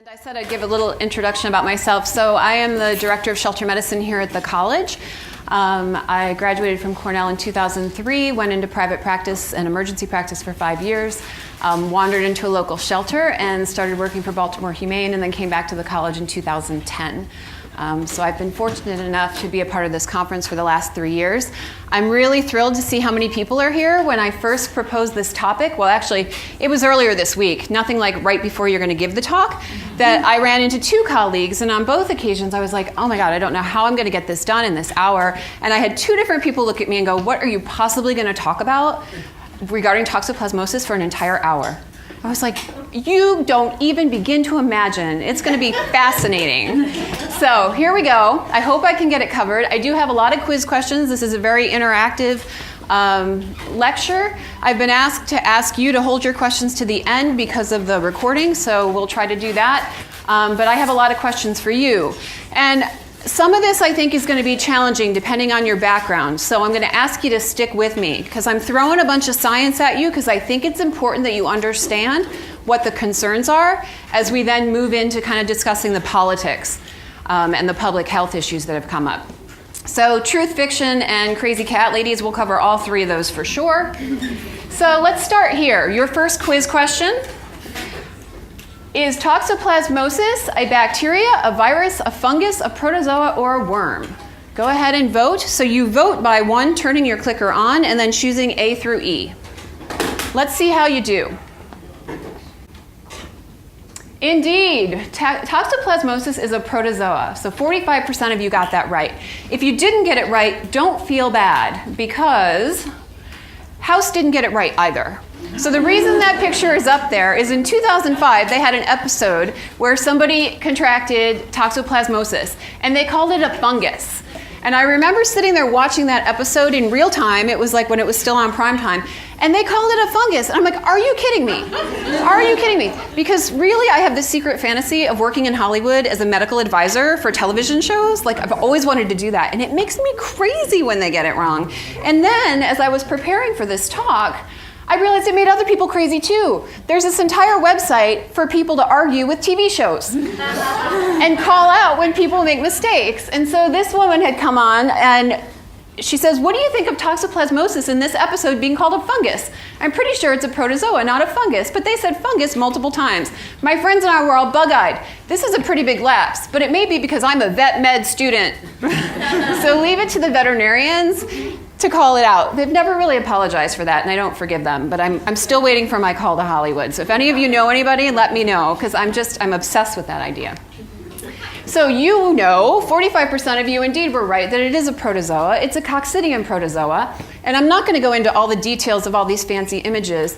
And I said I'd give a little introduction about myself. So I am the director of shelter medicine here at the college. I graduated from Cornell in 2003, went into private practice and emergency practice for 5 years, wandered into a local shelter and started working for Baltimore Humane, and then came back to the college in 2010. So I've been fortunate enough to be a part of this conference for the last 3 years. I'm really thrilled to see how many people are here. When I first proposed this topic, well actually it was earlier this week, nothing like right before you're going to give the talk, that I ran into 2 colleagues, and on both occasions I was like, oh my god, I don't know how I'm going to get this done in this hour. And I had 2 different people look at me and go, what are you possibly going to talk about regarding toxoplasmosis for an entire hour? I was like, you don't even begin to imagine. It's going to be fascinating. So here we go. I hope I can get it covered. I do have a lot of quiz questions. This is a very interactive lecture. I've been asked to ask you to hold your questions to the end because of the recording, so we'll try to do that. But I have a lot of questions for you. And some of this I think is going to be challenging depending on your background. So I'm going to ask you to stick with me because I'm throwing a bunch of science at you because I think it's important that you understand what the concerns are as we then move into kind of discussing the politics and the public health issues that have come up. So truth, fiction, and crazy cat ladies, we'll cover all 3 of those for sure. So let's start here. Your first quiz question. Is toxoplasmosis a bacteria, a virus, a fungus, a protozoa, or a worm? Go ahead and vote. So you vote by 1, turning your clicker on, and then choosing A through E. Let's see how you do. Indeed, toxoplasmosis is a protozoa. So 45% of you got that right. If you didn't get it right, don't feel bad, because House didn't get it right either. So the reason that picture is up there is in 2005, they had an episode where somebody contracted toxoplasmosis, and they called it a fungus. And I remember sitting there watching that episode in real time. It was like when it was still on prime time. And they called it a fungus. And I'm like, are you kidding me? Are you kidding me? Because really, I have this secret fantasy of working in Hollywood as a medical advisor for television shows. Like, I've always wanted to do that. And it makes me crazy when they get it wrong. And then, as I was preparing for this talk, I realized it made other people crazy too. There's this entire website for people to argue with TV shows and call out when people make mistakes. And so this woman had come on and she says, what do you think of toxoplasmosis in this episode being called a fungus? I'm pretty sure it's a protozoa, not a fungus, but they said fungus multiple times. My friends and I were all bug-eyed. This is a pretty big lapse, but it may be because I'm a vet med student. So leave it to the veterinarians to call it out. They've never really apologized for that, and I don't forgive them, but I'm still waiting for my call to Hollywood. So if any of you know anybody, let me know, because I'm obsessed with that idea. So you know, 45% of you indeed were right that it is a protozoa. It's a Coccidian protozoa, and I'm not going to go into all the details of all these fancy images,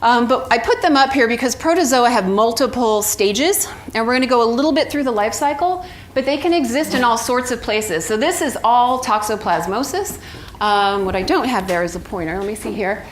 but I put them up here because protozoa have multiple stages, and we're going to go a little bit through the life cycle, but they can exist in all sorts of places. So this is all toxoplasmosis. What I don't have there is a pointer. Let me see here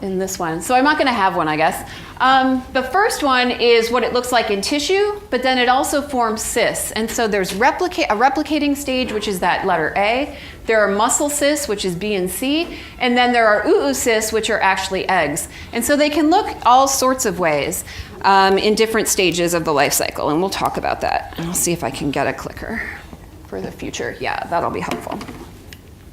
in this one. So I'm not going to have one, I guess. The first one is what it looks like in tissue, but then it also forms cysts. And so there's a replicating stage, which is that letter A. There are muscle cysts, which is B and C. And then there are oocysts, which are actually eggs. And so they can look all sorts of ways in different stages of the life cycle. And we'll talk about that. And I'll see if I can get a clicker for the future. Yeah, that'll be helpful.